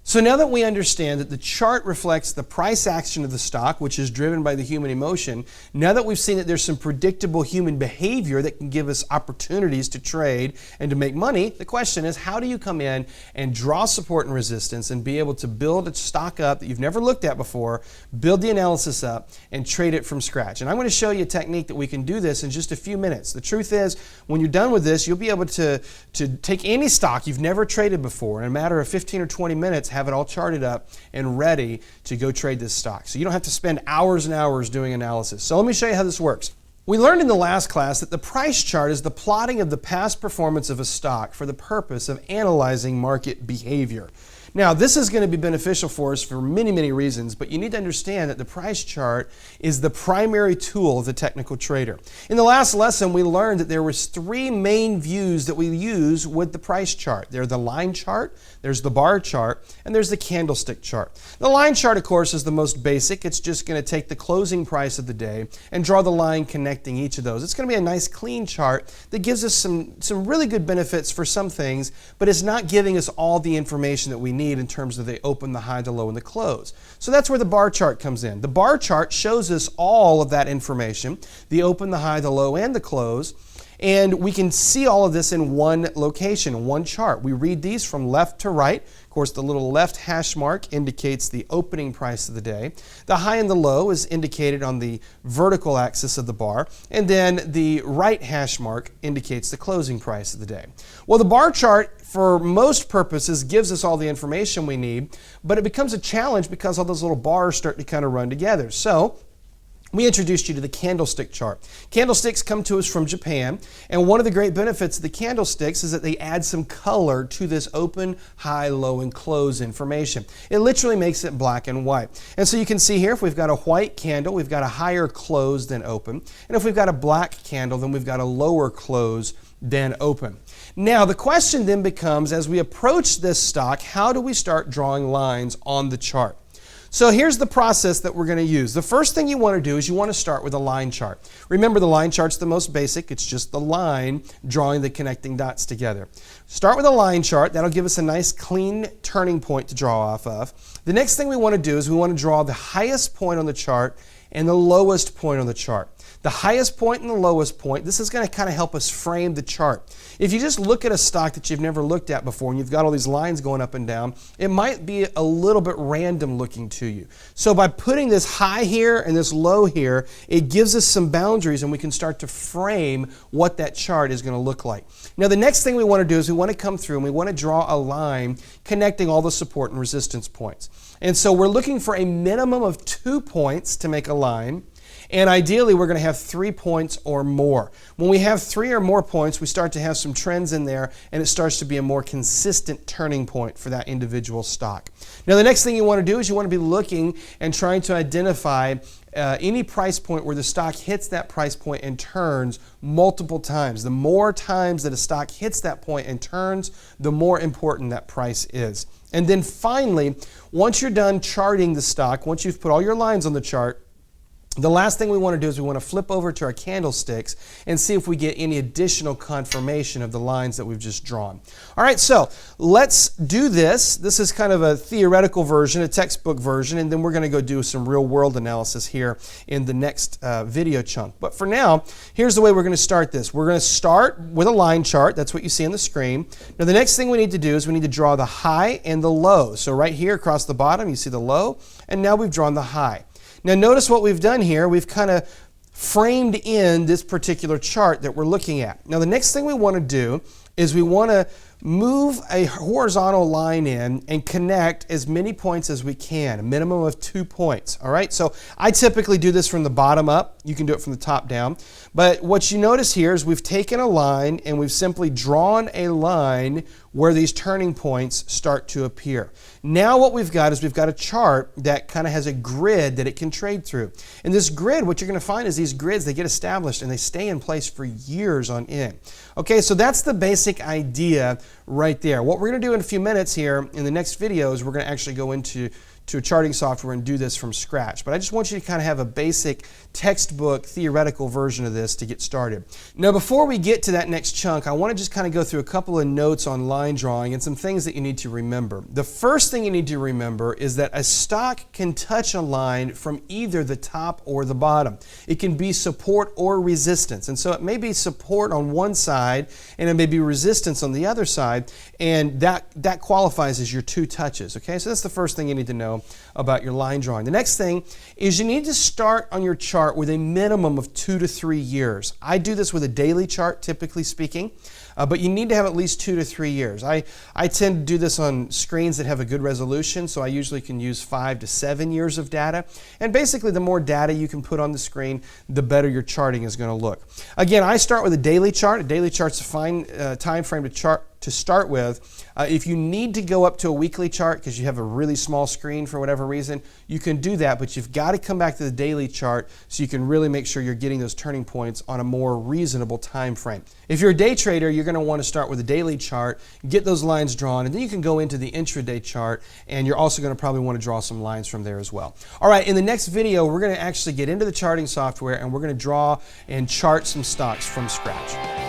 So now that we understand that the chart reflects the price action of the stock, which is driven by the human emotion, now that we've seen that there's some predictable human behavior that can give us opportunities to trade and to make money, the question is, how do you come in and draw support and resistance and be able to build a stock up that you've never looked at before, build the analysis up, and trade it from scratch? And I'm going to show you a technique that we can do this in just a few minutes. The truth is, when you're done with this, you'll be able to take any stock you've never traded before, in a matter of 15 or 20 minutes, have it all charted up and ready to go trade this stock. So you don't have to spend hours and hours doing analysis. So let me show you how this works. We learned in the last class that the price chart is the plotting of the past performance of a stock for the purpose of analyzing market behavior. Now, this is going to be beneficial for us for many, many reasons, but you need to understand that the price chart is the primary tool of the technical trader. In the last lesson, we learned that there was three main views that we use with the price chart. There's the line chart, there's the bar chart, and there's the candlestick chart. The line chart, of course, is the most basic. It's just going to take the closing price of the day and draw the line connecting each of those. It's going to be a nice, clean chart that gives us some really good benefits for some things, but it's not giving us all the information that we need in terms of the open, the high, the low, and the close. So that's where the bar chart comes in. The bar chart shows us all of that information, the open, the high, the low, and the close, and we can see all of this in one location, one chart. We read these from left to right. Of course, the little left hash mark indicates the opening price of the day. The high and the low is indicated on the vertical axis of the bar, and then the right hash mark indicates the closing price of the day. Well, the bar chart, for most purposes, gives us all the information we need, but it becomes a challenge because all those little bars start to kind of run together. So we introduced you to the candlestick chart. Candlesticks come to us from Japan, and one of the great benefits of the candlesticks is that they add some color to this open, high, low, and close information. It literally makes it black and white. And so you can see here, if we've got a white candle, we've got a higher close than open. And if we've got a black candle, then we've got a lower close than open. Now, the question then becomes, as we approach this stock, how do we start drawing lines on the chart? So here's the process that we're going to use. The first thing you want to do is you want to start with a line chart. Remember, the line chart's the most basic. It's just the line drawing the connecting dots together. Start with a line chart. That'll give us a nice clean turning point to draw off of. The next thing we want to do is we want to draw the highest point on the chart and the lowest point on the chart. The highest point and the lowest point, this is going to kind of help us frame the chart. If you just look at a stock that you've never looked at before and you've got all these lines going up and down, it might be a little bit random looking to you. So by putting this high here and this low here, it gives us some boundaries and we can start to frame what that chart is going to look like. Now, the next thing we want to do is we want to come through and we want to draw a line connecting all the support and resistance points. And so we're looking for a minimum of 2 points to make a line. And ideally, we're going to have 3 points or more. When we have 3 or more points, we start to have some trends in there, and it starts to be a more consistent turning point for that individual stock. Now, the next thing you want to do is you want to be looking and trying to identify any price point where the stock hits that price point and turns multiple times. The more times that a stock hits that point and turns, the more important that price is. And then finally, once you're done charting the stock, once you've put all your lines on the chart, the last thing we want to do is we want to flip over to our candlesticks and see if we get any additional confirmation of the lines that we've just drawn. All right, so let's do this. This is kind of a theoretical version, a textbook version, and then we're going to go do some real world analysis here in the next video chunk. But for now, here's the way we're going to start this. We're going to start with a line chart. That's what you see on the screen. Now, the next thing we need to do is we need to draw the high and the low. So right here across the bottom, you see the low, and now we've drawn the high. Now notice what we've done here. We've kind of framed in this particular chart that we're looking at. Now the next thing we want to do is we want to move a horizontal line in and connect as many points as we can, a minimum of 2 points. All right, so I typically do this from the bottom up. You can do it from the top down. But what you notice here is we've taken a line and we've simply drawn a line where these turning points start to appear. Now what we've got is we've got a chart that kind of has a grid that it can trade through. And this grid, what you're going to find is these grids, they get established and they stay in place for years on end. Okay, so that's the basic idea right there. What we're going to do in a few minutes here in the next video is we're going to actually go into to a charting software and do this from scratch. But I just want you to kind of have a basic textbook theoretical version of this to get started. Now, before we get to that next chunk, I want to just kind of go through a couple of notes on line drawing and some things that you need to remember. The first thing you need to remember is that a stock can touch a line from either the top or the bottom. It can be support or resistance. And so it may be support on one side and it may be resistance on the other side, and that qualifies as your two touches. Okay, so that's the first thing you need to know about your line drawing. The next thing is you need to start on your chart with a minimum of 2 to 3 years. I do this with a daily chart, typically speaking, but you need to have at least 2 to 3 years. I tend to do this on screens that have a good resolution, so I usually can use 5 to 7 years of data. And basically, the more data you can put on the screen, the better your charting is going to look. Again, I start with a daily chart. A daily chart's a fine time frame to start with. If you need to go up to a weekly chart because you have a really small screen for whatever reason, you can do that, but you've got to come back to the daily chart so you can really make sure you're getting those turning points on a more reasonable time frame. If you're a day trader, you're going to want to start with a daily chart, get those lines drawn, and then you can go into the intraday chart, and you're also going to probably want to draw some lines from there as well. All right, in the next video, we're going to actually get into the charting software, and we're going to draw and chart some stocks from scratch.